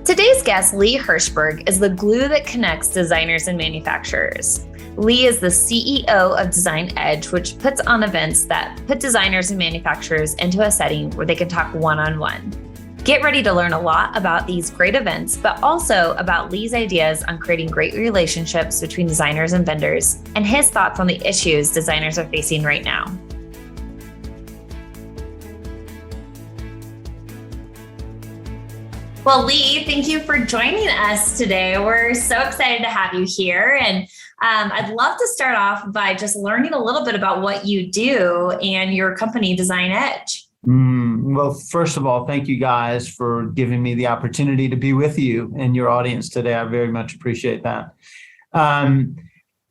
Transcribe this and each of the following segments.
Today's guest, Lee Hershberg, is the glue that connects designers and manufacturers. Lee is the CEO of DesignEdge, which puts on events that put designers and manufacturers into a setting where they can talk one-on-one. Get ready to learn a lot about these great events, but also about Lee's ideas on creating great relationships between designers and vendors, and his thoughts on the issues designers are facing right now. Well, Lee, thank you for joining us today. We're so excited to have you here. And I'd love to start off by just learning a little bit about what you do and your company, DesignEdge. Well, first of all, thank you guys for giving me the opportunity to be with you and your audience today. I very much appreciate that.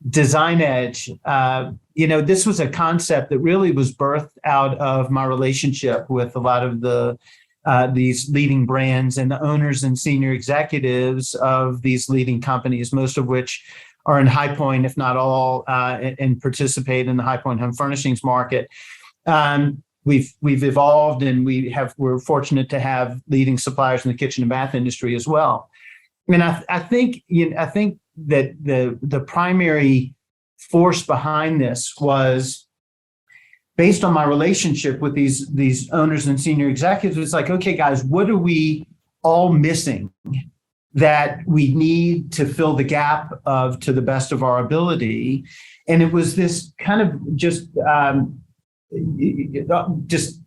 DesignEdge, this was a concept that really was birthed out of my relationship with a lot of these leading brands and the owners and senior executives of these leading companies, most of which are in High Point, if not all, and participate in the High Point home furnishings market. We've evolved, and we're fortunate to have leading suppliers in the kitchen and bath industry as well. And I think that the primary force behind this was based on my relationship with these owners and senior executives. It's like, okay, guys, what are we all missing that we need to fill the gap of to the best of our ability? And it was this kind of just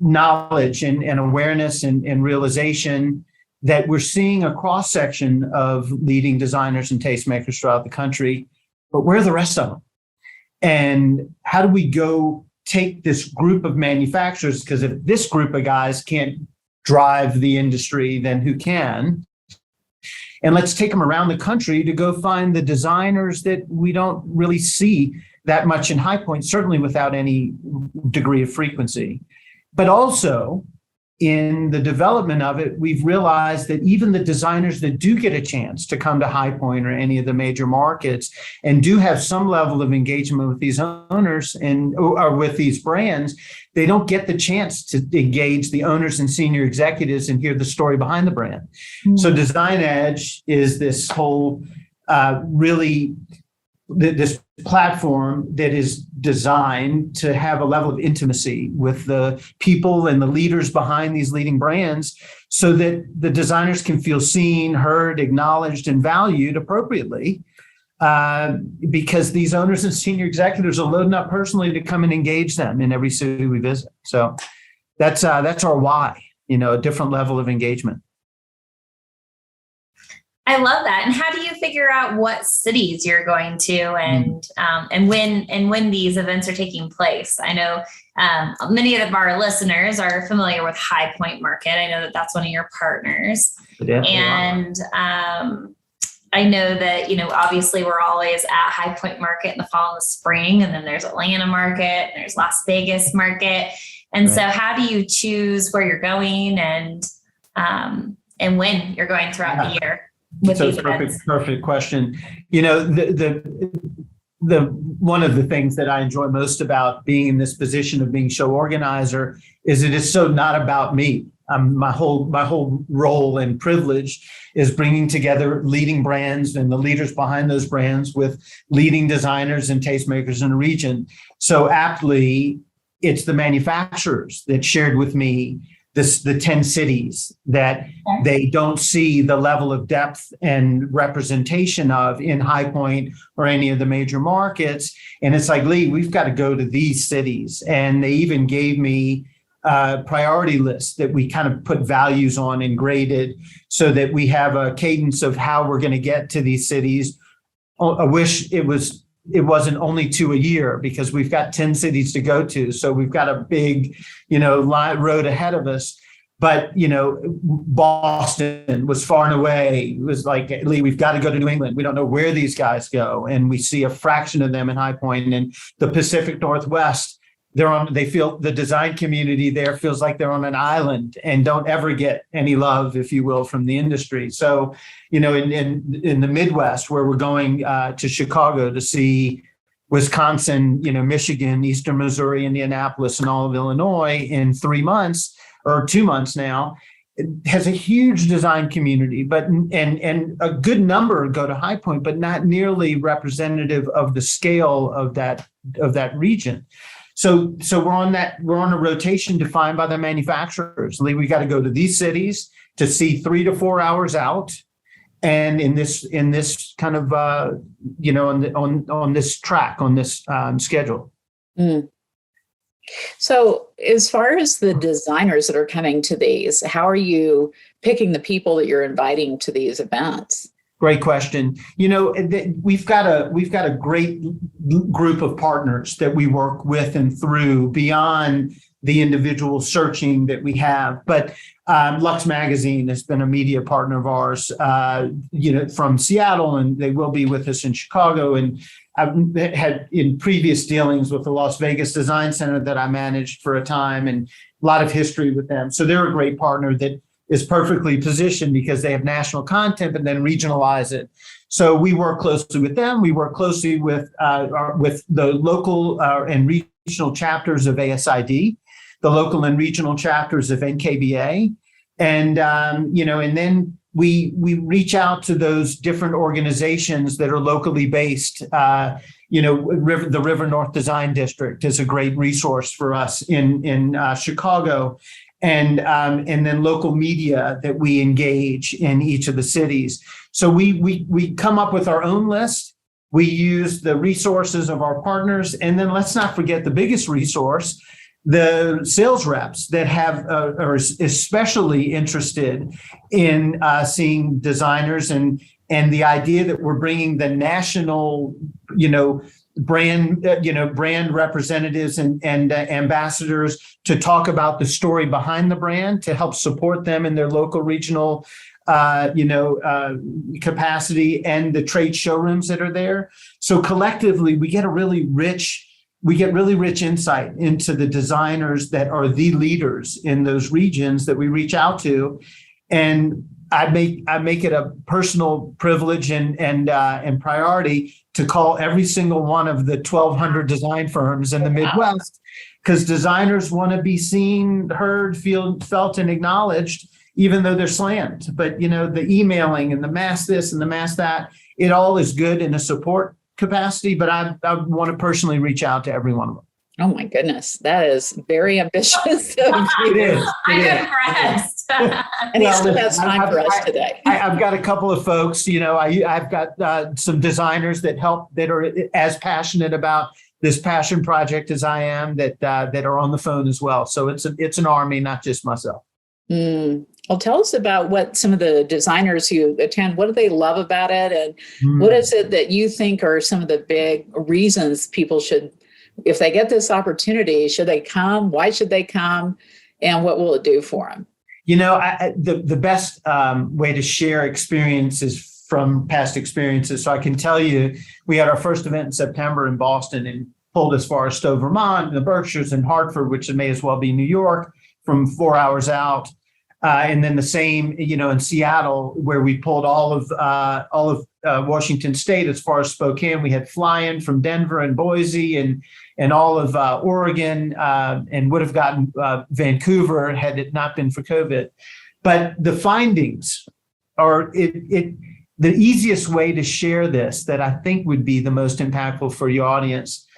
knowledge and awareness and realization that we're seeing a cross section of leading designers and tastemakers throughout the country, but where are the rest of them? And how do we go take this group of manufacturers? Because if this group of guys can't drive the industry, then who can? And let's take them around the country to go find the designers that we don't really see that much in High Point, certainly without any degree of frequency. But also, in the development of it, we've realized that even the designers that do get a chance to come to High Point or any of the major markets and do have some level of engagement with these owners or with these brands, they don't get the chance to engage the owners and senior executives and hear the story behind the brand. Mm-hmm. So DesignEdge is this whole this platform that is designed to have a level of intimacy with the people and the leaders behind these leading brands so that the designers can feel seen, heard, acknowledged, and valued appropriately, because these owners and senior executives are loading up personally to come and engage them in every city we visit. So that's our why, a different level of engagement. I love that. And how do you figure out what cities you're going to and when these events are taking place? I know many of our listeners are familiar with High Point Market. I know that that's one of your partners. Yeah, and I know that, obviously we're always at High Point Market in the fall and the spring, and then there's Atlanta Market, and there's Las Vegas Market. And So how do you choose where you're going and when you're going throughout the year? So perfect question. The one of the things that I enjoy most about being in this position of being show organizer is it is so not about me. My whole role and privilege is bringing together leading brands and the leaders behind those brands with leading designers and tastemakers in the region. So aptly, it's the manufacturers that shared with me the 10 cities that they don't see the level of depth and representation of in High Point or any of the major markets. And it's like, Lee, we've got to go to these cities. And they even gave me a priority list that we kind of put values on and graded so that we have a cadence of how we're going to get to these cities. I wish it wasn't only 2 a year, because we've got 10 cities to go to. So we've got a big, road ahead of us. But, Boston was far and away. It was like, Lee, we've got to go to New England. We don't know where these guys go. And we see a fraction of them in High Point. And the Pacific Northwest, they feel the design community there feels like they're on an island and don't ever get any love, if you will, from the industry. So, in the Midwest, where we're going to Chicago to see Wisconsin, Michigan, Eastern Missouri, Indianapolis, and all of Illinois in 3 months or 2 months now, has a huge design community, but and a good number go to High Point, but not nearly representative of the scale of that region. So we're on a rotation defined by the manufacturers. We got to go to these cities to see 3 to 4 hours out, and in this kind of on this track, on this schedule. Mm. So as far as the designers that are coming to these, how are you picking the people that you're inviting to these events? Great question. We've got a great group of partners that we work with and through beyond the individual searching that we have. But Lux Magazine has been a media partner of ours, from Seattle, and they will be with us in Chicago. And I've had in previous dealings with the Las Vegas Design Center that I managed for a time, and a lot of history with them. So they're a great partner that is perfectly positioned because they have national content and then regionalize it. So we work closely with them. We work closely with the local and regional chapters of ASID, the local and regional chapters of NKBA, and then we reach out to those different organizations that are locally based. The River North Design District is a great resource for us in Chicago, and then local media that we engage in each of the cities. So we come up with our own list. We use the resources of our partners, and then let's not forget the biggest resource, the sales reps that are especially interested in seeing designers, and the idea that we're bringing the national, brand representatives and ambassadors to talk about the story behind the brand, to help support them in their local regional capacity, and the trade showrooms that are there. So collectively, we get really rich insight into the designers that are the leaders in those regions that we reach out to. And I make it a personal privilege and priority to call every single one of the 1,200 design firms in the Midwest, because designers want to be seen, heard, felt, and acknowledged, even though they're slammed. But the emailing and the mass this and the mass that, it all is good in a support capacity, but I want to personally reach out to every one of them. Oh my goodness, that is very ambitious of you. It is. I'm impressed. And he still has time for us today. I've got a couple of folks, I've got some designers that are as passionate about this passion project as I am, that are on the phone as well. So it's an army, not just myself. Well, tell us about what some of the designers who attend, what do they love about it? And what is it that you think are some of the big reasons people should, if they get this opportunity, should they come? Why should they come? And what will it do for them? The best way to share experiences from past experiences. So I can tell you, we had our first event in September in Boston and pulled as far as Stowe, Vermont, the Berkshires, and Hartford, which may as well be New York, from 4 hours out. And then the same, in Seattle, where we pulled all of Washington State as far as Spokane. We had fly-in from Denver and Boise and all of Oregon, and would have gotten Vancouver had it not been for COVID. But the findings are the easiest way to share this, that I think would be the most impactful for your audience.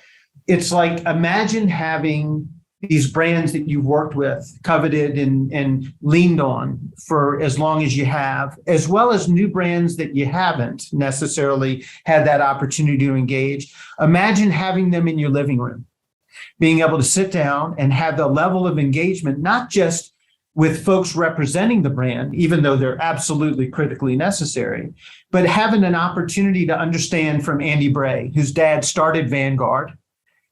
It's like, imagine having these brands that you've worked with, coveted and leaned on for as long as you have, as well as new brands that you haven't necessarily had that opportunity to engage. Imagine having them in your living room, being able to sit down and have the level of engagement, not just with folks representing the brand, even though they're absolutely critically necessary, but having an opportunity to understand from Andy Bray, whose dad started Vanguard,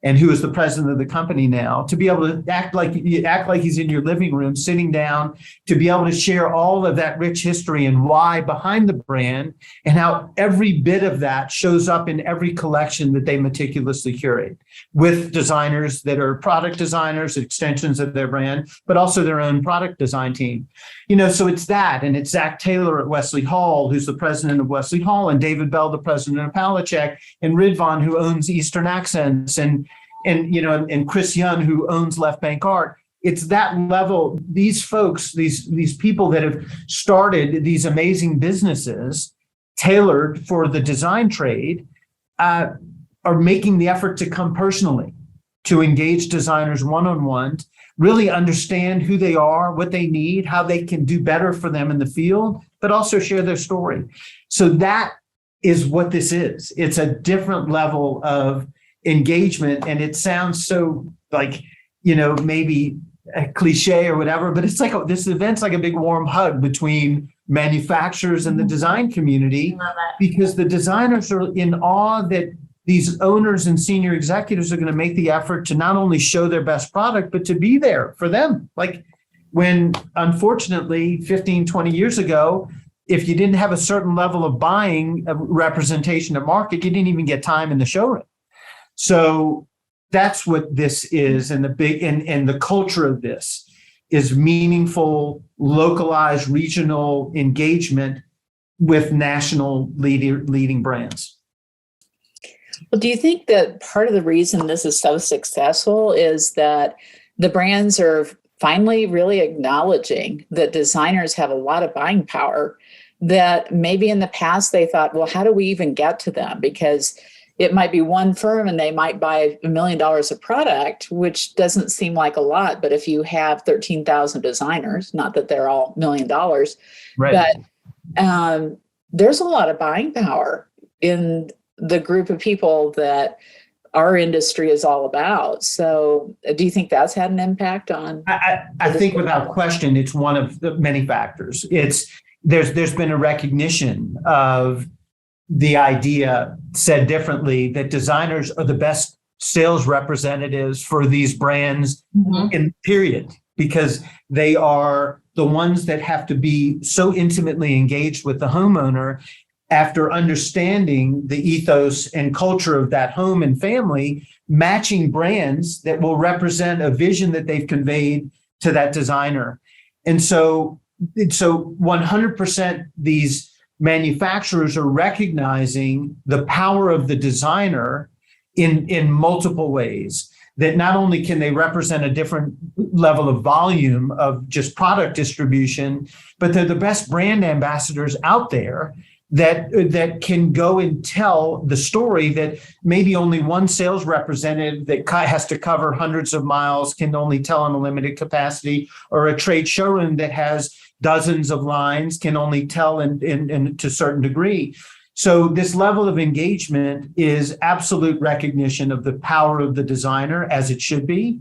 and who is the president of the company now, to be able to act like he's in your living room, sitting down, to be able to share all of that rich history and why behind the brand, and how every bit of that shows up in every collection that they meticulously curate, with designers that are product designers, extensions of their brand, but also their own product design team. So it's that, and it's Zach Taylor at Wesley Hall, who's the president of Wesley Hall, and David Bell, the president of Palachek, and Ridvan, who owns Eastern Accents, and Chris Young, who owns Left Bank Art. it's that level. These folks, these people that have started these amazing businesses tailored for the design trade, are making the effort to come personally, to engage designers one-on-one, really understand who they are, what they need, how they can do better for them in the field, but also share their story. So that is what this is. It's a different level of engagement, and it sounds so like, maybe a cliche or whatever, but it's like this event's like a big warm hug between manufacturers and the design community, because the designers are in awe that these owners and senior executives are going to make the effort to not only show their best product, but to be there for them. Like when, unfortunately, 15, 20 years ago, if you didn't have a certain level of buying representation of market, you didn't even get time in the showroom. So that's what this is. And the culture of this is meaningful, localized, regional engagement with national leading brands. Well, do you think that part of the reason this is so successful is that the brands are finally really acknowledging that designers have a lot of buying power, that maybe in the past they thought, well, how do we even get to them? Because it might be one firm and they might buy $1 million of product, which doesn't seem like a lot. But if you have 13,000 designers, not that they're all $1 million, right, but there's a lot of buying power in the group of people that our industry is all about. So do you think that's had an impact on? I think without question, it's one of the many factors. There's been a recognition of the idea, said differently, that designers are the best sales representatives for these brands in period, because they are the ones that have to be so intimately engaged with the homeowner after understanding the ethos and culture of that home and family, matching brands that will represent a vision that they've conveyed to that designer. And so 100% these manufacturers are recognizing the power of the designer in multiple ways, that not only can they represent a different level of volume of just product distribution, but they're the best brand ambassadors out there that can go and tell the story that maybe only one sales representative that has to cover hundreds of miles can only tell in a limited capacity, or a trade showroom that has dozens of lines can only tell in to a certain degree. So this level of engagement is absolute recognition of the power of the designer, as it should be.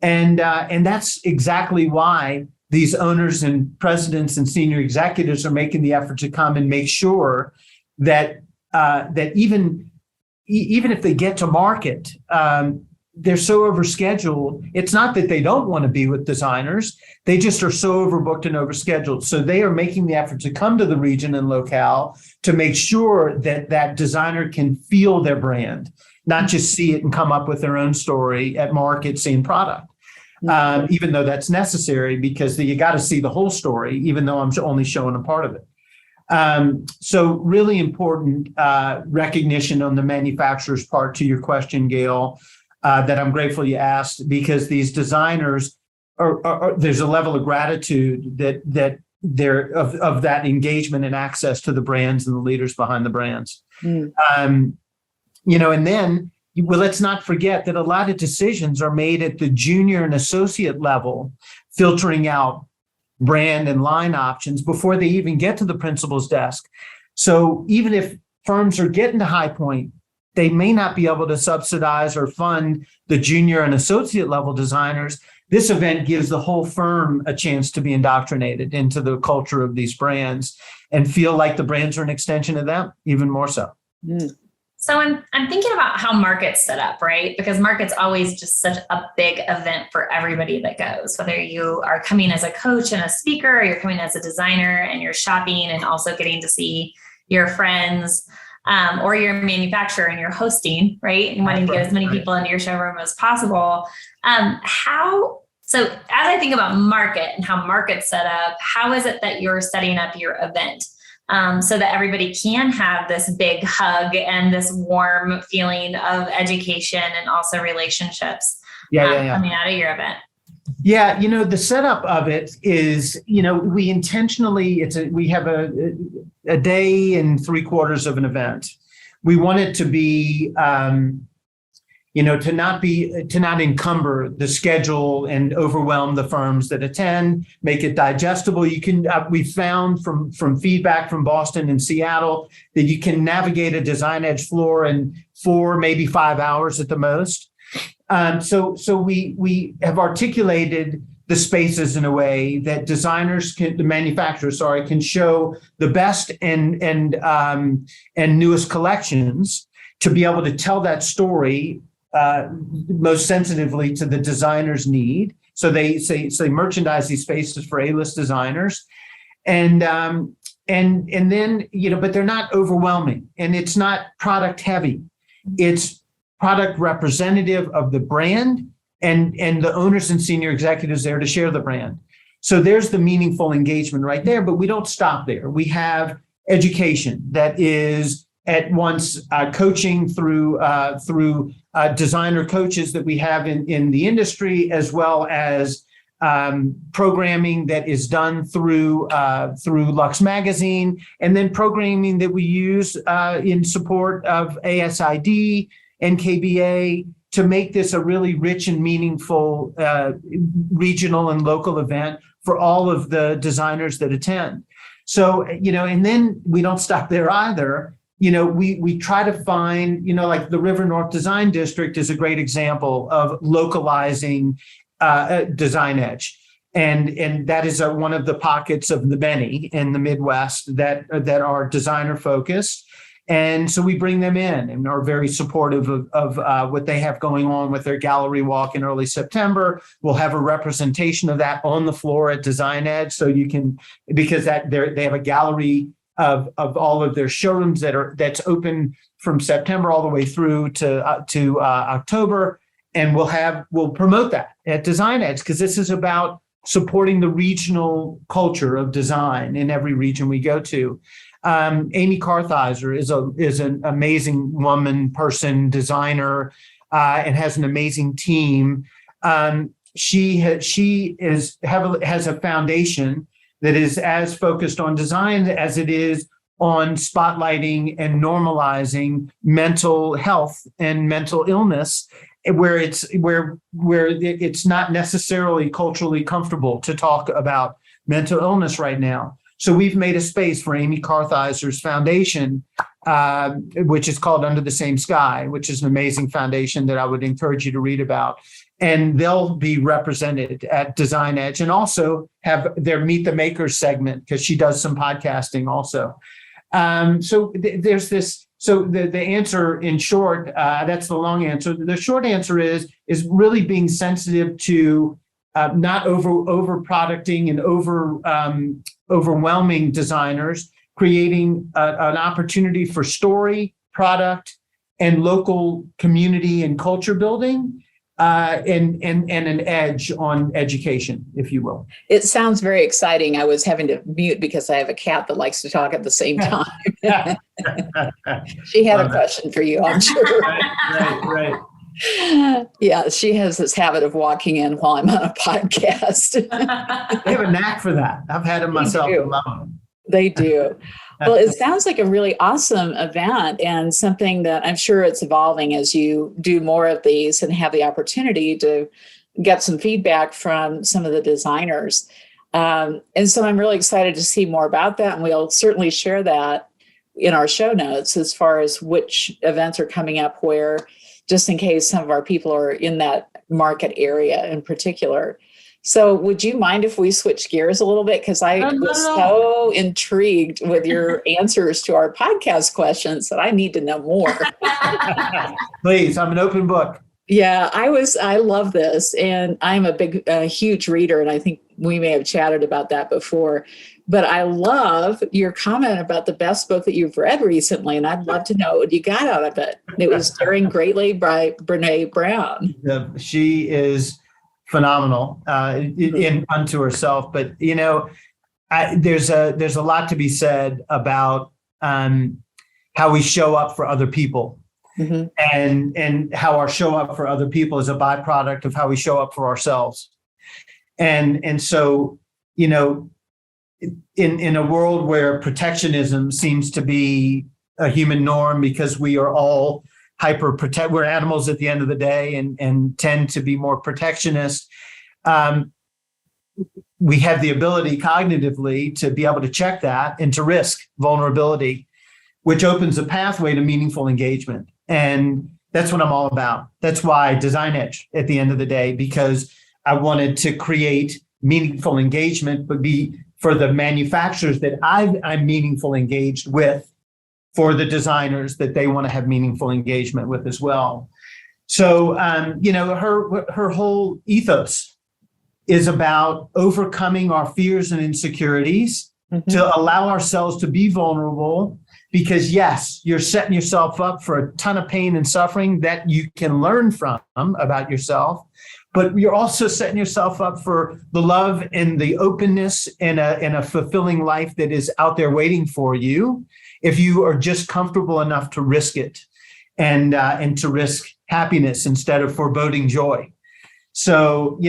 And that's exactly why these owners and presidents and senior executives are making the effort to come and make sure that even if they get to market, they're so overscheduled. It's not that they don't want to be with designers. They just are so overbooked and overscheduled. So they are making the effort to come to the region and locale to make sure that that designer can feel their brand, not just see it and come up with their own story at market, same product. Even though that's necessary, because you got to see the whole story, even though I'm only showing a part of it. So really important recognition on the manufacturer's part to your question, Gail, that I'm grateful you asked, because these designers there's a level of gratitude that they're of that engagement and access to the brands and the leaders behind the brands. And then, well, let's not forget that a lot of decisions are made at the junior and associate level, filtering out brand and line options before they even get to the principal's desk. So even if firms are getting to High Point, they may not be able to subsidize or fund the junior and associate level designers. This event gives the whole firm a chance to be indoctrinated into the culture of these brands and feel like the brands are an extension of them, even more so. So I'm thinking about how market's set up, right? Because market's always just such a big event for everybody that goes, whether you are coming as a coach and a speaker, or you're coming as a designer and you're shopping and also getting to see your friends, or you're a manufacturer and you're hosting, right? And wanting to get as many people into your showroom as possible. So as I think about market and how market's set up, how is it that you're setting up your event? So that everybody can have this big hug and this warm feeling of education and also relationships coming out of your event? Yeah, the setup of it is, we intentionally, we have a day and 3/4 of an event. We want it to be, to not encumber the schedule and overwhelm the firms that attend, make it digestible. You can, we found from feedback from Boston and Seattle that you can navigate a DesignEdge floor in 4, maybe 5 hours at the most. So we have articulated the spaces in a way that the manufacturers, can show the best and newest collections to be able to tell that story most sensitively to the designer's need. So they merchandise these spaces for A-list designers, and then but they're not overwhelming, and it's not product heavy. It's product representative of the brand and the owners and senior executives there to share the brand. So there's the meaningful engagement right there, but we don't stop there. We have education that is at once coaching through designer coaches that we have in the industry, as well as programming that is done through Lux Magazine, and then programming that we use in support of ASID and KBA to make this a really rich and meaningful regional and local event for all of the designers that attend. So, and then we don't stop there either. We try to find, like the River North Design District is a great example of localizing DesignEdge. And that is one of the pockets of the many in the Midwest that are designer focused. And so we bring them in and are very supportive of what they have going on with their gallery walk in early September. We'll have a representation of that on the floor at DesignEdge, so you can, because they have a gallery of all of their showrooms that's open from September all the way through to October, and we'll promote that at DesignEdge, because this is about supporting the regional culture of design in every region we go to. Amy Kartheiser is an amazing person, designer, and has an amazing team. She has a foundation that is as focused on design as it is on spotlighting and normalizing mental health and mental illness, where it's not necessarily culturally comfortable to talk about mental illness right now. So we've made a space for Amy Kartheiser's foundation, which is called Under the Same Sky, which is an amazing foundation that I would encourage you to read about. And they'll be represented at DesignEdge, and also have their Meet the Makers segment, because she does some podcasting also. So there's this. So the answer, in short, that's the long answer. The short answer is really being sensitive to not over producting and overwhelming designers, creating an opportunity for story, product, and local community and culture building, and an edge on education, if you will. It sounds very exciting. I was having to mute because I have a cat that likes to talk at the same time. She had a question for you, I'm sure. Right. Yeah, she has this habit of walking in while I'm on a podcast. They have a knack for that. I've had them myself. They do. Well, it sounds like a really awesome event, and something that I'm sure it's evolving as you do more of these and have the opportunity to get some feedback from some of the designers. And so I'm really excited to see more about that, and we'll certainly share that in our show notes as far as which events are coming up where, just in case some of our people are in that market area in particular. So would you mind if we switch gears a little bit? Because I was so intrigued with your answers to our podcast questions that I need to know more. Please, I'm an open book. Yeah, I love this. And I'm a huge reader, and I think we may have chatted about that before. But I love your comment about the best book that you've read recently, and I'd love to know what you got out of it. It was Daring Greatly by Brene Brown. She is phenomenal unto herself. But, there's a lot to be said about how we show up for other people. Mm-hmm. And how our show up for other people is a byproduct of how we show up for ourselves. And so, in a world where protectionism seems to be a human norm because we are all we're animals at the end of the day and tend to be more protectionist. We have the ability cognitively to be able to check that and to risk vulnerability, which opens a pathway to meaningful engagement. And that's what I'm all about. That's why DesignEdge at the end of the day, because I wanted to create meaningful engagement, but be for the manufacturers that I'm meaningful engaged with, for the designers that they want to have meaningful engagement with as well. So, her whole ethos is about overcoming our fears and insecurities to allow ourselves to be vulnerable, because yes, you're setting yourself up for a ton of pain and suffering that you can learn from about yourself, but you're also setting yourself up for the love and the openness and a fulfilling life that is out there waiting for you if you are just comfortable enough to risk it and to risk happiness instead of foreboding joy. So,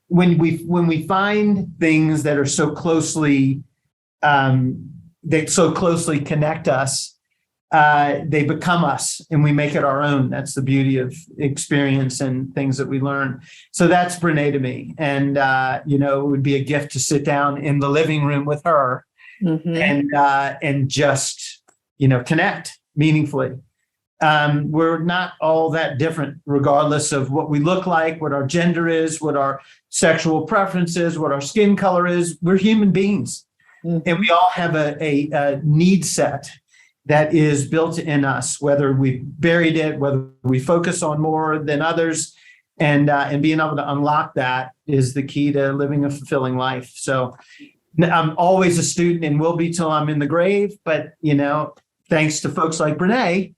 when we find things that are so closely connect us, they become us and we make it our own. That's the beauty of experience and things that we learn. So that's Brene to me. And, it would be a gift to sit down in the living room with her and just, connect meaningfully. We're not all that different, regardless of what we look like, what our gender is, what our sexual preference is, what our skin color is. We're human beings. And we all have a need set that is built in us, whether we buried it, whether we focus on more than others, and being able to unlock that is the key to living a fulfilling life. So I'm always a student and will be till I'm in the grave. But, thanks to folks like Brene,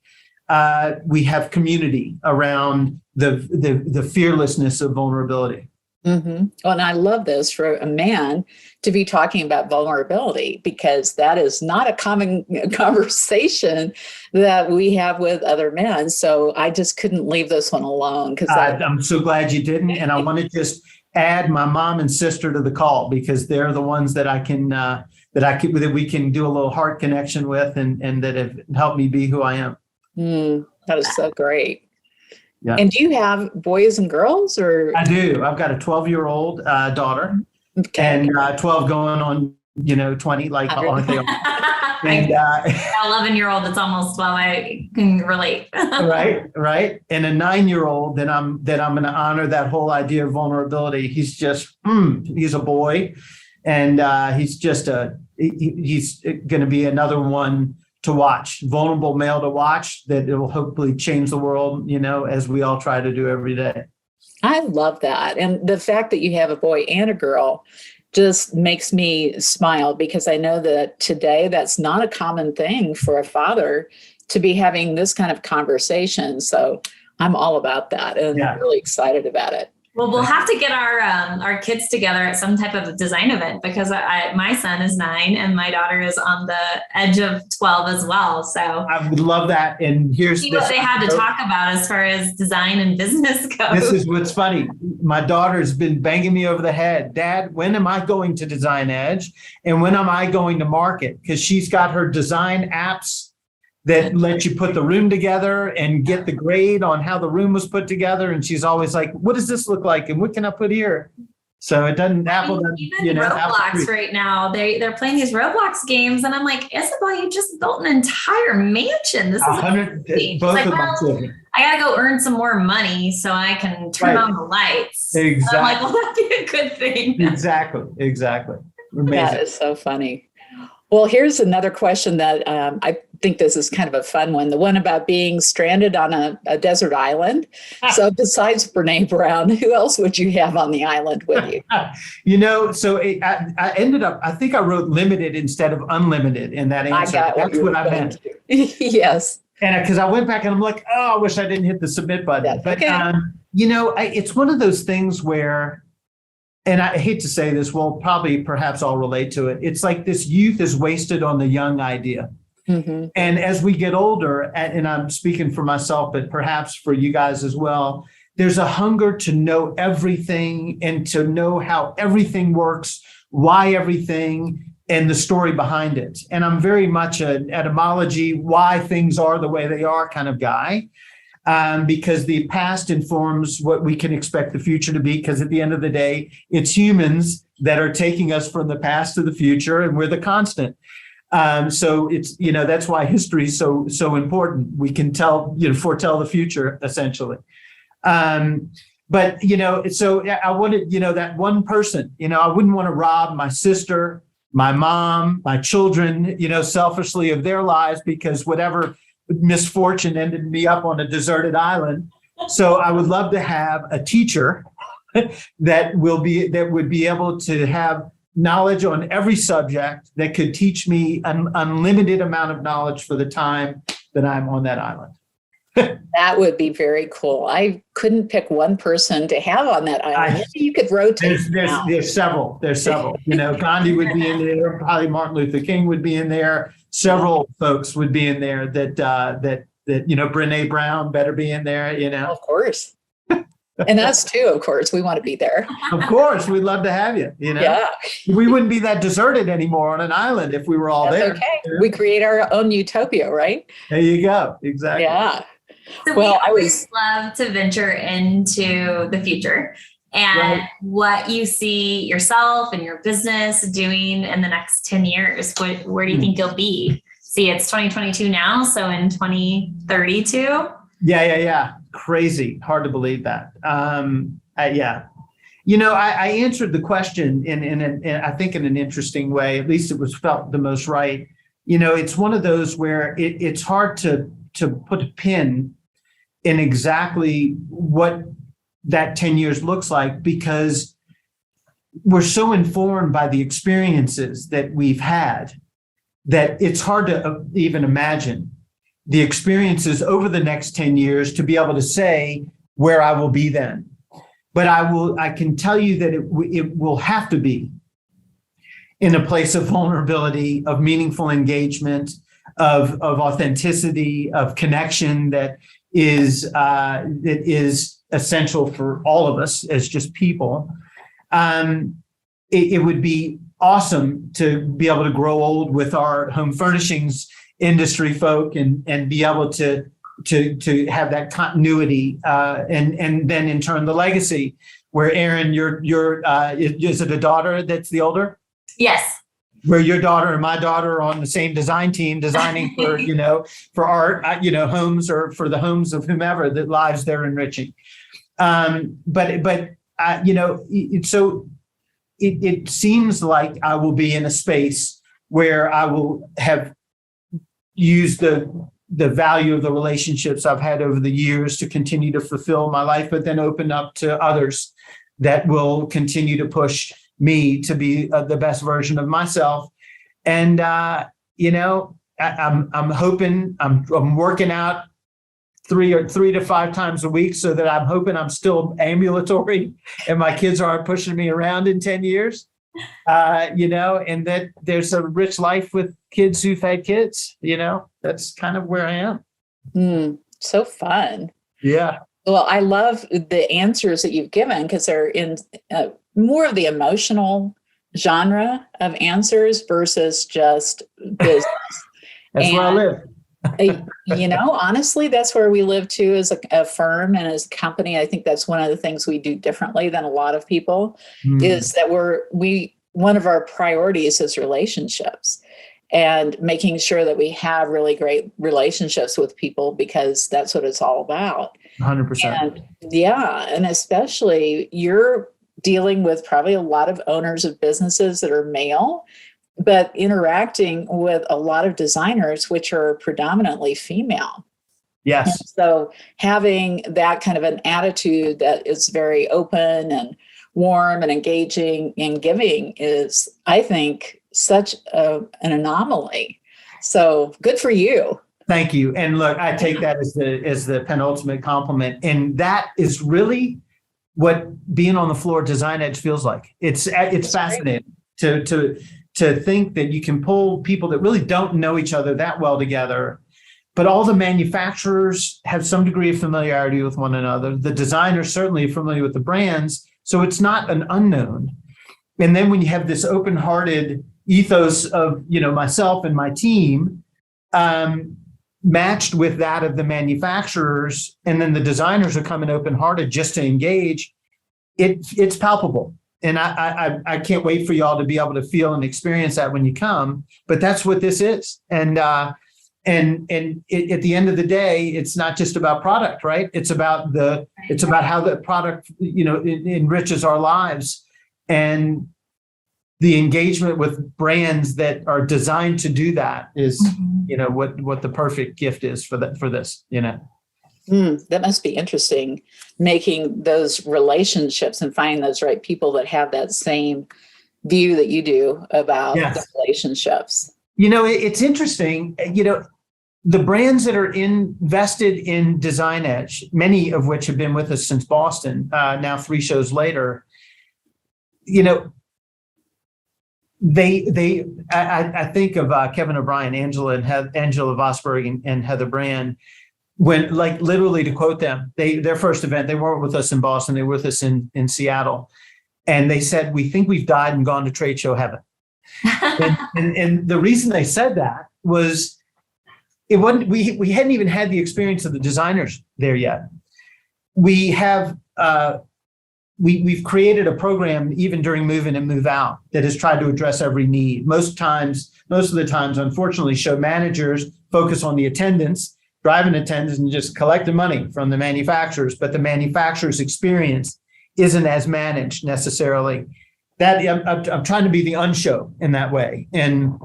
we have community around the fearlessness of vulnerability. Well, and I love this for a man to be talking about vulnerability, because that is not a common conversation that we have with other men. So I just couldn't leave this one alone, because I'm so glad you didn't. And I want to just add my mom and sister to the call, because they're the ones that that we can do a little heart connection with, and that have helped me be who I am. That is so great. Yeah. And do you have boys and girls, or? I do. I've got a 12-year-old daughter, and 12 going on, 20, like aren't they all? And 11-year-old that's almost 12. I can relate. Right. And a 9-year-old that I'm going to honor that whole idea of vulnerability. He's just he's a boy, and he's just he's going to be another one to watch, vulnerable male to watch, that it will hopefully change the world, as we all try to do every day. I love that. And the fact that you have a boy and a girl just makes me smile, because I know that today that's not a common thing for a father to be having this kind of conversation. So I'm all about that, and I'm really excited about it. Well, we'll have to get our kids together at some type of a design event, because my son is 9 and my daughter is on the edge of 12 as well. So I would love that. And here's what they have to talk about as far as design and business goes. This is what's funny. My daughter's been banging me over the head. Dad, when am I going to DesignEdge? And when am I going to market? Because she's got her design apps that let you put the room together and get the grade on how the room was put together. And she's always like, what does this look like? And what can I put here? So it doesn't, even Roblox right now, they're playing these Roblox games. And I'm like, Isabel, you just built an entire mansion. This is both of my children. I got to go earn some more money so I can turn on the lights. Exactly. So I'm like, well, that'd be a good thing. Exactly. Amazing. That is so funny. Well, here's another question that I think this is kind of a fun one. The one about being stranded on a desert island. So besides Brene Brown, who else would you have on the island with you? So I ended up, I think I wrote limited instead of unlimited in that answer. That's what I meant. Yes. And because I went back and I'm like, I wish I didn't hit the submit button. But, it's one of those things where, and I hate to say this, perhaps I'll relate to it. It's like this youth is wasted on the young idea. And as we get older, and I'm speaking for myself, but perhaps for you guys as well, there's a hunger to know everything and to know how everything works, why everything, and the story behind it. And I'm very much an etymology, why things are the way they are kind of guy, because the past informs what we can expect the future to be, because at the end of the day, it's humans that are taking us from the past to the future, and we're the constant. So it's, that's why history is so important. We can foretell the future, essentially. But, so I wanted, that one person, I wouldn't want to rob my sister, my mom, my children, selfishly of their lives, because whatever misfortune ended me up on a deserted island. So I would love to have a teacher that would be able to have knowledge on every subject, that could teach me an unlimited amount of knowledge for the time that I'm on that island. That would be very cool. I couldn't pick one person to have on that island. Maybe you could rotate. There's several. Gandhi would be in there. Probably Martin Luther King would be in there. Several folks would be in there. That Brene Brown better be in there. Of course. And us too, of course. We want to be there. Of course, we'd love to have you. Yeah. We wouldn't be that deserted anymore on an island if we were all there. Okay. We create our own utopia, right? There you go. Exactly. Yeah. So we always love to venture into the future and what you see yourself and your business doing in the next 10 years. Where do you think you'll be? See, it's 2022 now. So in 2032? Yeah. Crazy. Hard to believe that. Yeah. I answered the question in I think in an interesting way. At least it was felt the most right. It's one of those where it's hard to put a pin in exactly what that 10 years looks like, because we're so informed by the experiences that we've had that it's hard to even imagine the experiences over the next 10 years to be able to say where I will be then. But I can tell you that it will have to be in a place of vulnerability, of meaningful engagement, of authenticity, of connection that is essential for all of us as just people. It would be awesome to be able to grow old with our home furnishings industry folk and be able to have that continuity, and then in turn the legacy, where Erin, is it a daughter that's the older? Yes. Where your daughter and my daughter are on the same design team, designing for, for art, homes, or for the homes of whomever, the lives they're enriching. It seems like I will be in a space where I will have used the value of the relationships I've had over the years to continue to fulfill my life, but then open up to others that will continue to push me to be the best version of myself. And, I'm hoping I'm working out 3 to 5 times a week, so that I'm hoping I'm still ambulatory and my kids aren't pushing me around in 10 years, and that there's a rich life with kids who've had kids, that's kind of where I am. So fun. Yeah. Well, I love the answers that you've given, because they're in more of the emotional genre of answers versus just business. That's where I live. Honestly, that's where we live too, as a firm and as a company. I think that's one of the things we do differently than a lot of people, is that one of our priorities is relationships, and making sure that we have really great relationships with people, because that's what it's all about. 100%. And especially you're dealing with probably a lot of owners of businesses that are male, but interacting with a lot of designers, which are predominantly female. Yes. And so having that kind of an attitude that is very open and warm and engaging and giving is, I think, such an anomaly. So good for you. Thank you. And look, I take that as the penultimate compliment. And that is really what being on the floor at DesignEdge feels like. It's fascinating to think that you can pull people that really don't know each other that well together, but all the manufacturers have some degree of familiarity with one another. The designers certainly are familiar with the brands, so it's not an unknown. And then when you have this open-hearted ethos of, myself and my team, matched with that of the manufacturers, and then the designers are coming open-hearted just to engage, it's palpable. And I can't wait for y'all to be able to feel and experience that when you come. But that's what this is. And at the end of the day, it's not just about product, right? It's about how the product, enriches our lives, and the engagement with brands that are designed to do that is, what the perfect gift is for this. That must be interesting, making those relationships and finding those right people that have that same view that you do about the relationships. It's interesting. The brands that are invested in DesignEdge, many of which have been with us since Boston, now 3 shows later, I think of Kevin O'Brien, Angela Vosberg, and Heather Brand. When, literally, to quote them, their first event, they weren't with us in Boston, they were with us in Seattle. And they said, "We think we've died and gone to trade show heaven." and the reason they said that was it wasn't, we hadn't even had the experience of the designers there yet. We have, we've created a program even during move in and move out that has tried to address every need. Most of the times, unfortunately, show managers focus on the attendance, driving attendance, and just collecting money from the manufacturers, but the manufacturer's experience isn't as managed necessarily. That I'm trying to be the unshow in that way and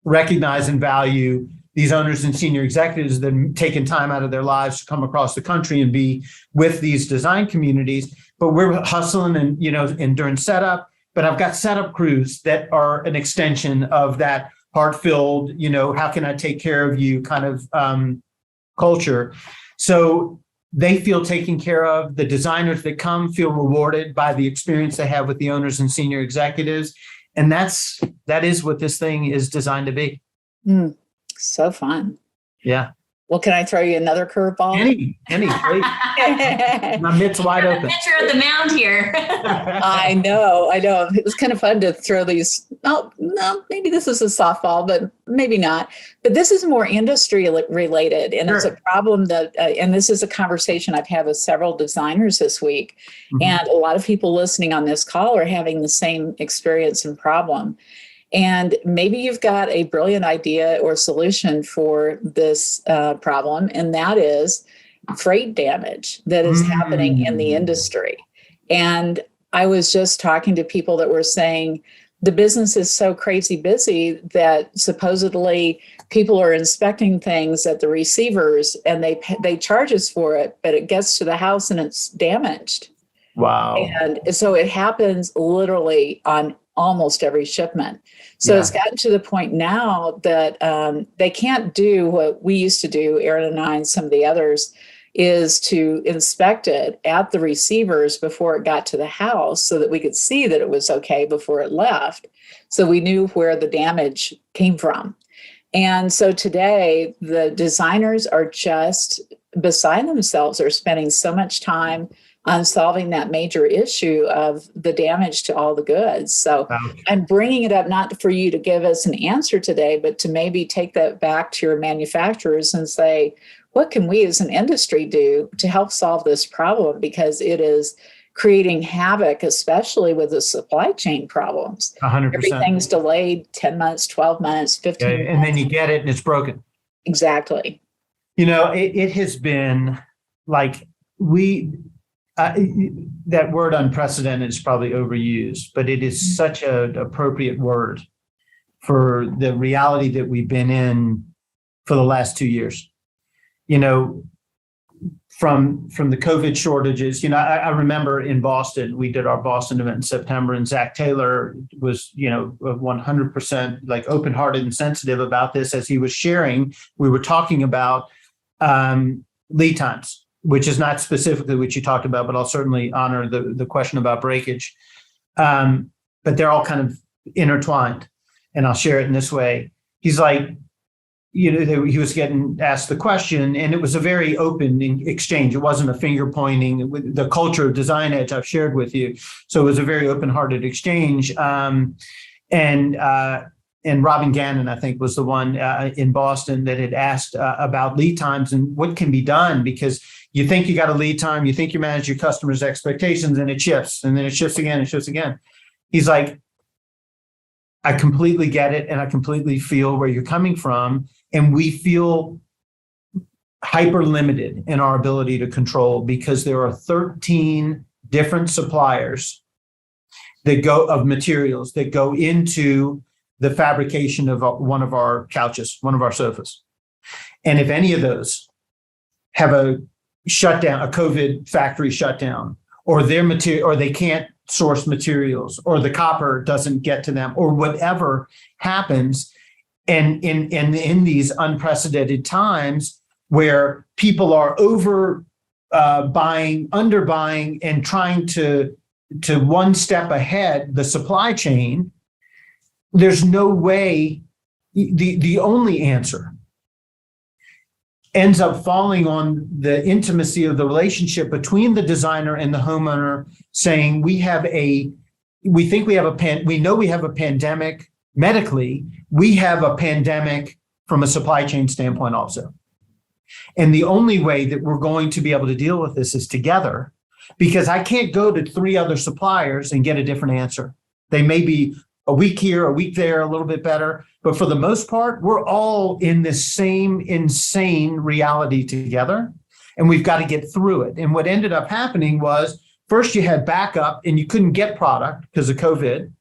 recognize and value these owners and senior executives that have taken time out of their lives to come across the country and be with these design communities. But we're hustling and during setup, but I've got setup crews that are an extension of that heart-filled, how can I take care of you kind of culture. So they feel taken care of. The designers that come feel rewarded by the experience they have with the owners and senior executives. And that is what this thing is designed to be. So fun. Yeah. Well, can I throw you another curveball? Any, please. My mitt's wide open. Picture of the mound here. I know. It was kind of fun to throw these. Oh, no, maybe this is a softball, but maybe not. But this is more industry related. And It's a problem that, and this is a conversation I've had with several designers this week. Mm-hmm. And a lot of people listening on this call are having the same experience and problem. And maybe you've got a brilliant idea or solution for this problem, and that is freight damage that is happening in the industry. And I was just talking to people that were saying the business is so crazy busy that supposedly people are inspecting things at the receivers and they charge us for it, but it gets to the house and it's damaged. Wow. And so it happens literally on almost every shipment. So It's gotten to the point now that they can't do what we used to do, Erin and I and some of the others, is to inspect it at the receivers before it got to the house so that we could see that it was okay before it left. So we knew where the damage came from. And so today, the designers are just beside themselves. They're spending so much time on solving that major issue of the damage to all the goods. So I'm bringing it up not for you to give us an answer today, but to maybe take that back to your manufacturers and say, what can we as an industry do to help solve this problem? Because it is creating havoc, especially with the supply chain problems. 100%. Everything's delayed 10 months, 12 months, 15 months. And then you get it and it's broken. Exactly. It has been like that word unprecedented is probably overused, but it is such an appropriate word for the reality that we've been in for the last 2 years. From the COVID shortages, I remember in Boston, we did our Boston event in September, and Zach Taylor was, 100% like open-hearted and sensitive about this as he was sharing. We were talking about lead times, which is not specifically what you talked about, but I'll certainly honor the question about breakage. But they're all kind of intertwined, and I'll share it in this way. He's like, he was getting asked the question, and it was a very open exchange. It wasn't a finger pointing. With the culture of DesignEdge I've shared with you, so it was a very open-hearted exchange. And Robin Gannon, I think, was the one in Boston that had asked about lead times and what can be done, because you think you got a lead time, you think you manage your customers' expectations, and it shifts, and then it shifts again, and shifts again. He's like, I completely get it, and I completely feel where you're coming from, and we feel hyper limited in our ability to control because there are 13 different suppliers of materials that go into the fabrication of one of our couches, one of our sofas. And if any of those have a shutdown, a COVID factory shutdown, or their material, or they can't source materials, or the copper doesn't get to them, or whatever happens, and in these unprecedented times where people are buying, underbuying, and trying to one step ahead the supply chain, there's no way. The only answer ends up falling on the intimacy of the relationship between the designer and the homeowner, saying we know we have a pandemic medically, we have a pandemic from a supply chain standpoint also. And the only way that we're going to be able to deal with this is together, because I can't go to 3 other suppliers and get a different answer. They may be a week here, a week there, a little bit better. But for the most part, we're all in this same insane reality together, and we've got to get through it. And what ended up happening was, first you had backup and you couldn't get product because of COVID.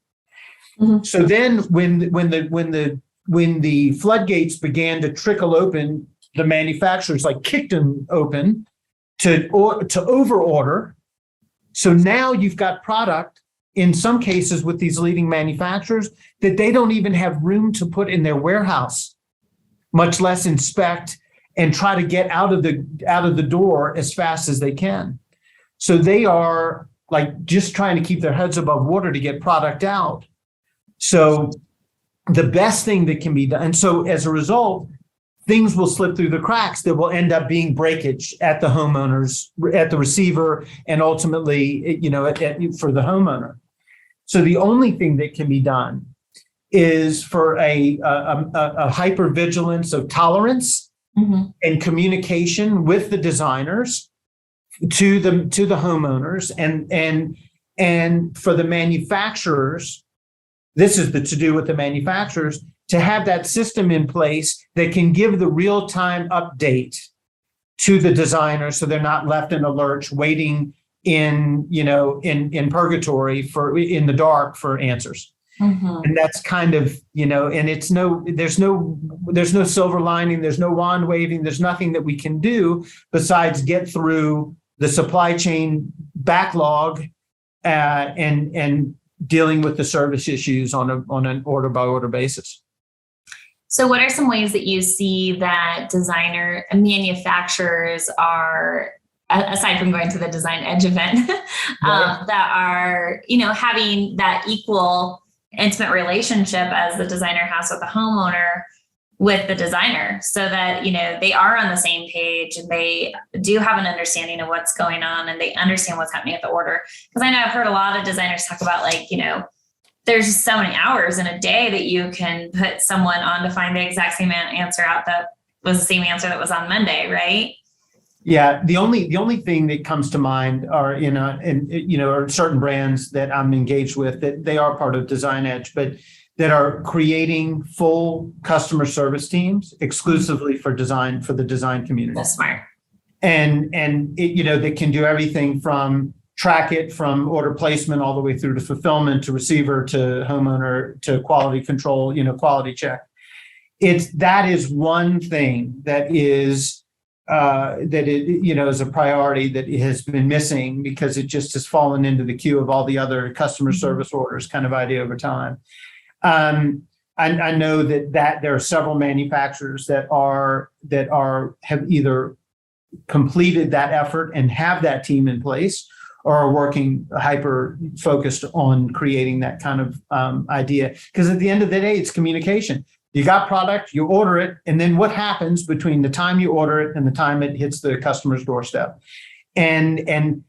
Mm-hmm. So then when the floodgates began to trickle open, the manufacturers kicked them open to over order. So now you've got product in some cases with these leading manufacturers that they don't even have room to put in their warehouse, much less inspect and try to get out of the door as fast as they can. So they are just trying to keep their heads above water to get product out. So the best thing that can be done, and so as a result, things will slip through the cracks that will end up being breakage at the homeowners, at the receiver, and ultimately, for the homeowner. So the only thing that can be done is for a hypervigilance of tolerance mm-hmm. and communication with the designers to the homeowners, and for the manufacturers. This is to do with the manufacturers, to have that system in place that can give the real-time update to the designer, so they're not left in a lurch waiting in purgatory in the dark for answers. Mm-hmm. And that's kind of, and there's no silver lining, there's no wand waving, there's nothing that we can do besides get through the supply chain backlog and dealing with the service issues on an order by order basis. So what are some ways that you see that designer and manufacturers are, aside from going to the DesignEdge event, right. That are, having that equal intimate relationship as the designer has with the homeowner with the designer, so that, they are on the same page and they do have an understanding of what's going on and they understand what's happening at the order. Because I know I've heard a lot of designers talk about there's just so many hours in a day that you can put someone on to find the exact same answer out that was the same answer that was on Monday, right? Yeah, the only thing that comes to mind are are certain brands that I'm engaged with that they are part of DesignEdge, but that are creating full customer service teams exclusively for the design community. That's smart. And they can do everything from track it from order placement all the way through to fulfillment, to receiver, to homeowner, to quality control, quality check. That is one thing that is is a priority that has been missing because it just has fallen into the queue of all the other customer service orders kind of idea over time. I know that there are several manufacturers that have either completed that effort and have that team in place, or are working hyper focused on creating that kind of idea. Because at the end of the day, it's communication. You got product, you order it, and then what happens between the time you order it and the time it hits the customer's doorstep? And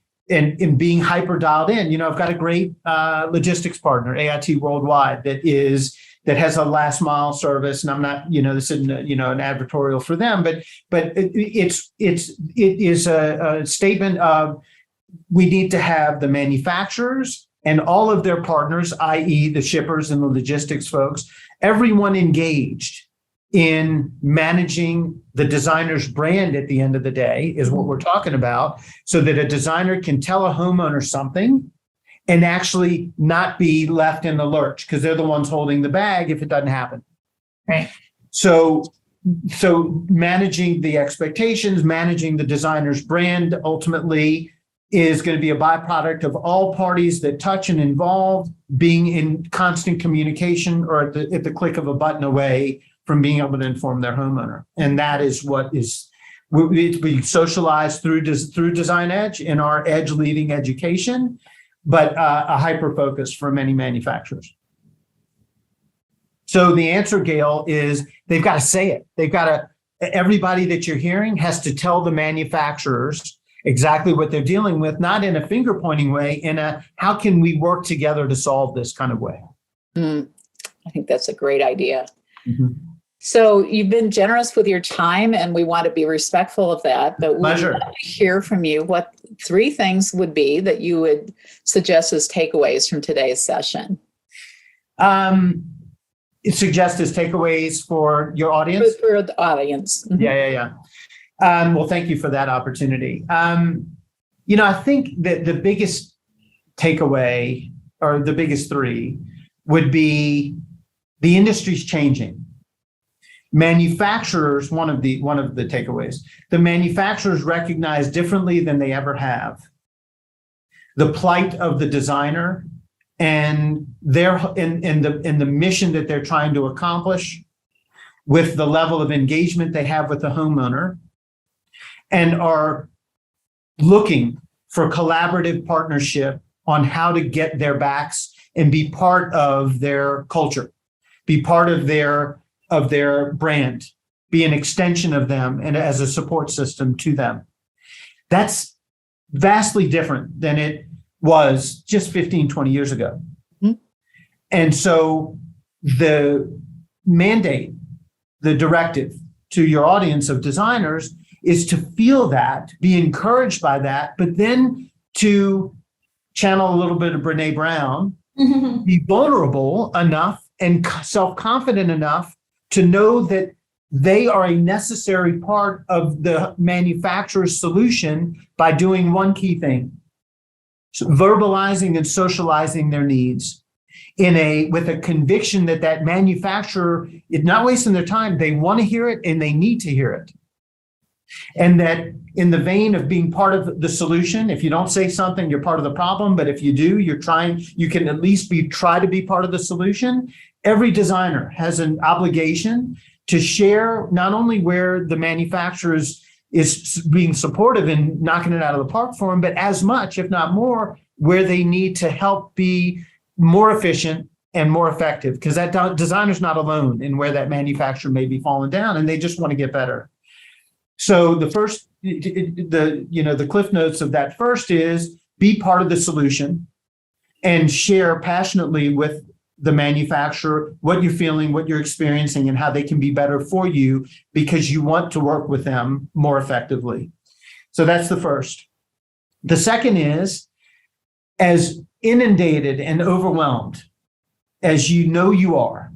being hyper dialed in. I've got a great logistics partner, AIT Worldwide, that has a last mile service, and I'm not, this isn't an advertorial for them, but it is a statement of we need to have the manufacturers and all of their partners, i.e. the shippers and the logistics folks, everyone engaged in managing the designer's brand at the end of the day is what we're talking about, so that a designer can tell a homeowner something and actually not be left in the lurch, because they're the ones holding the bag if it doesn't happen. Right. So managing the expectations, managing the designer's brand ultimately is going to be a byproduct of all parties that touch and involve being in constant communication or at the click of a button away from being able to inform their homeowner. And that is what is we socialize through DesignEdge in our edge leading education, but a hyper focus for many manufacturers. So the answer, Gail, is they've got to say it. Everybody that you're hearing has to tell the manufacturers exactly what they're dealing with, not in a finger pointing way, in a how can we work together to solve this kind of way. I think that's a great idea. Mm-hmm. So you've been generous with your time, and we want to be respectful of that, but we want to hear from you what 3 things would be that you would suggest as takeaways from today's session. Suggest as takeaways for your audience? For the audience. Mm-hmm. Yeah. Well, thank you for that opportunity. I think that the biggest takeaway, or the biggest 3, would be the industry's changing. Manufacturers, one of the takeaways, the manufacturers recognize differently than they ever have the plight of the designer and the mission that they're trying to accomplish, with the level of engagement they have with the homeowner, and are looking for collaborative partnership on how to get their backs and be part of their culture, be part of their brand, be an extension of them and as a support system to them. That's vastly different than it was just 15, 20 years ago. Mm-hmm. And so the mandate, the directive to your audience of designers is to feel that, be encouraged by that, but then to channel a little bit of Brene Brown, mm-hmm. be vulnerable enough and self-confident enough to know that they are a necessary part of the manufacturer's solution by doing one key thing: verbalizing and socializing their needs with a conviction that manufacturer is not wasting their time. They want to hear it and they need to hear it. And that in the vein of being part of the solution, if you don't say something, you're part of the problem. But if you do, you can at least try to be part of the solution. Every designer has an obligation to share not only where the manufacturer is being supportive and knocking it out of the park for them, but as much, if not more, where they need to help be more efficient and more effective, because that designer's not alone in where that manufacturer may be falling down, and they just want to get better. So the first, the cliff notes of that first is be part of the solution and share passionately with the manufacturer what you're feeling, what you're experiencing, and how they can be better for you because you want to work with them more effectively. So that's the first. The second is, as inundated and overwhelmed as you are,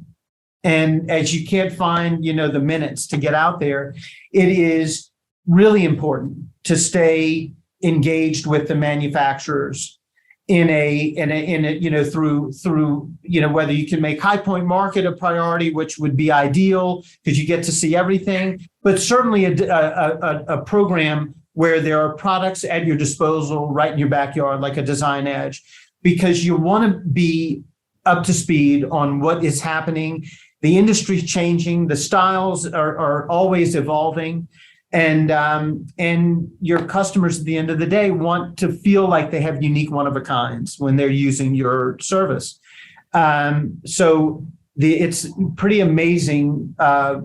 and as you can't find, the minutes to get out there, it is really important to stay engaged with the manufacturers in a through whether you can make High Point Market a priority, which would be ideal because you get to see everything, but certainly a program where there are products at your disposal right in your backyard, like a DesignEdge, because you want to be up to speed on what is happening. The industry's changing, the styles are always evolving, and your customers at the end of the day want to feel like they have unique one of a kinds when they're using your service. So it's pretty amazing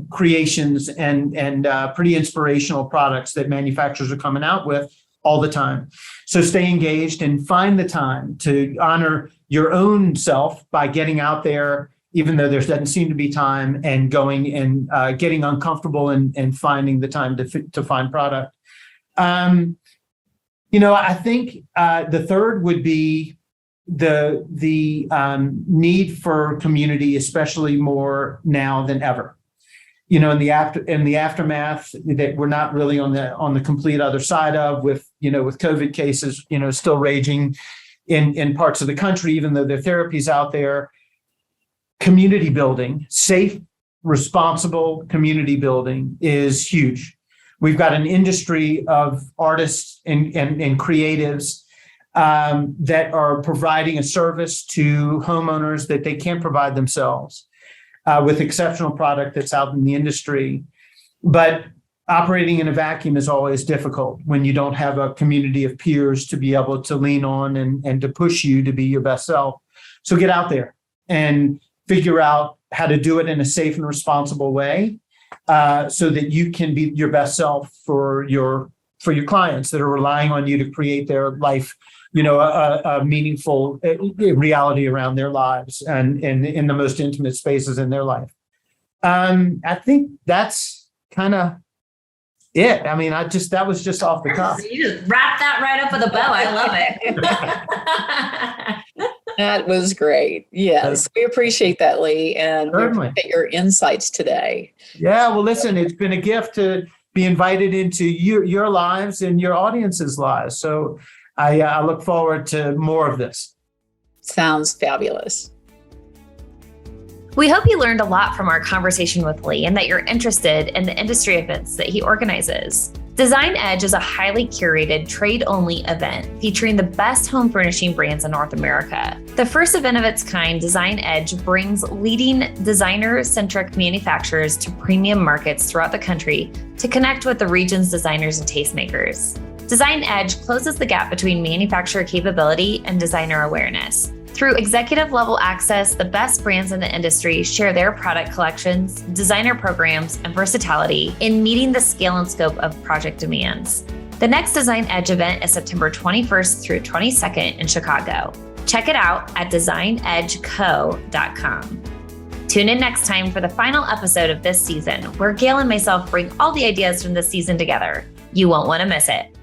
creations and pretty inspirational products that manufacturers are coming out with all the time. So stay engaged and find the time to honor your own self by getting out there, even though there doesn't seem to be time, and going and getting uncomfortable and finding the time to find product. I think the third would be the need for community, especially more now than ever. In the aftermath that we're not really on the complete other side of, with COVID cases, still raging in parts of the country, even though there are therapies out there. Community building, safe, responsible community building is huge. We've got an industry of artists and creatives that are providing a service to homeowners that they can't provide themselves, with exceptional product that's out in the industry. But operating in a vacuum is always difficult when you don't have a community of peers to be able to lean on and to push you to be your best self. So get out there and figure out how to do it in a safe and responsible way, so that you can be your best self for your clients that are relying on you to create their life, a meaningful reality around their lives and in the most intimate spaces in their life. I think that's kind of it. I mean, that was just off the cuff. You just wrap that right up with a bow. I love it. That was great. Yes, we appreciate that, Lee, and we Certainly. appreciate your insights today. Yeah, well, listen, it's been a gift to be invited into your lives and your audience's lives. So I look forward to more of this. Sounds fabulous. We hope you learned a lot from our conversation with Lee and that you're interested in the industry events that he organizes. DesignEdge is a highly curated, trade-only event featuring the best home furnishing brands in North America. The first event of its kind, DesignEdge brings leading designer-centric manufacturers to premium markets throughout the country to connect with the region's designers and tastemakers. DesignEdge closes the gap between manufacturer capability and designer awareness. Through executive-level access, the best brands in the industry share their product collections, designer programs, and versatility in meeting the scale and scope of project demands. The next DesignEdge event is September 21st through 22nd in Chicago. Check it out at DesignEdgeCo.com. Tune in next time for the final episode of this season, where Gail and myself bring all the ideas from this season together. You won't want to miss it.